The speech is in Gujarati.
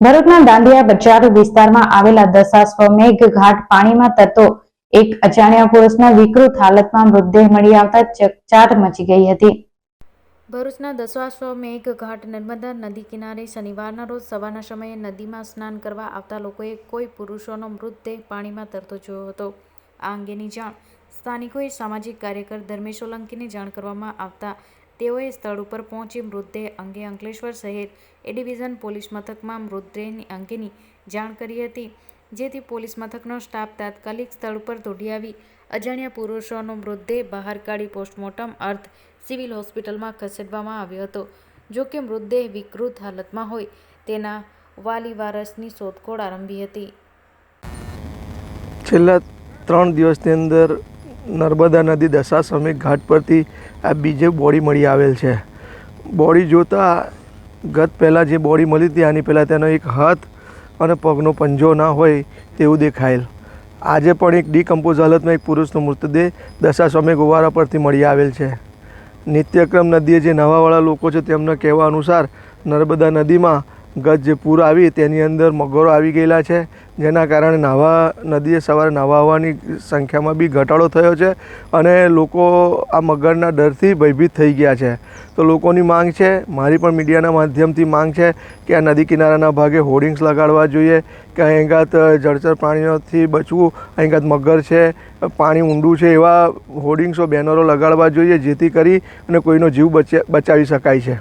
ભરૂચના દાંડિયા બજાર વિસ્તારમાં આવેલા દશાશ્વમેઘ ઘાટ પાણીમાં તરતો એક અજાણ્યા પુરુષના વિકૃત હાલતમાં મૃતદેહ મળી આવતા ચકચાર મચી ગઈ હતી। ભરૂચના દશાશ્વમેઘ ઘાટ નર્મદા નદી કિનારે શનિવારના રોજ સવારના સમયે નદીમાં સ્નાન કરવા આવતા લોકોએ કોઈ પુરુષોનો મૃતદેહ પાણીમાં તરતો જોયો હતો। આ અંગેની જાણ સ્થાનિકોએ સામાજિક કાર્યકર ધર્મેશ સોલંકીને જાણ કરવામાં આવતા તેઓએ સ્થળ ઉપર પહોંચી મૃતદેહ અંગે અંકલેશ્વર શહેર એ ડિવિઝન પોલીસ મથકમાં મૃતદેહ અંગેની જાણ કરી હતી, જેથી પોલીસ મથકનો સ્ટાફ તાત્કાલિક સ્થળ ઉપર દોડી આવી અજાણ્યા પુરુષોનો મૃતદેહ બહાર કાઢી પોસ્ટમોર્ટમ અર્થે સિવિલ હોસ્પિટલમાં ખસેડવામાં આવ્યો હતો। જો કે મૃતદેહ વિકૃત હાલતમાં હોય તેના વાલી વારસની શોધખોળ આરંભી હતી। છેલ્લા 3 દિવસની અંદર નર્મદા નદી દશાશ્વમેઘ ઘાટ પરથી આ બીજે બોડી મળી આવેલ છે। બોડી જોતાં ગત પહેલાં જે બોડી મળી હતી આની પહેલાં તેનો એક હાથ અને પગનો પંજો ના હોય તેવું દેખાયેલ। આજે પણ એક ડીકમ્પોઝ હાલતમાં એક પુરુષનો મૃતદેહ દશાશ્વમેઘ ઓવારા પરથી મળી આવેલ છે। નિત્યક્રમ નદીએ જે નહાવાવાળા લોકો છે તેમના કહેવા અનુસાર નર્મદા નદીમાં ગત જે પૂર આવી તેની અંદર મગરો આવી ગયેલા છે, જેના કારણે નદીએ સવારે નાહવા આવવાની સંખ્યામાં બી ઘટાડો થયો છે અને લોકો આ મગરના ડરથી ભયભીત થઈ ગયા છે। તો લોકોની માંગ છે, મારી પણ મીડિયાના માધ્યમથી માંગ છે કે આ નદી કિનારાના ભાગે હોર્ડિંગ્સ લગાડવા જોઈએ કે અહીંગાત જળચર પ્રાણીઓથી બચવું, અહીંગાત મગર છે, પાણી ઊંડું છે, એવા હોર્ડિંગ્સો બેનરો લગાડવા જોઈએ, જેથી કરી અને કોઈનો જીવ બચાવી શકાય છે।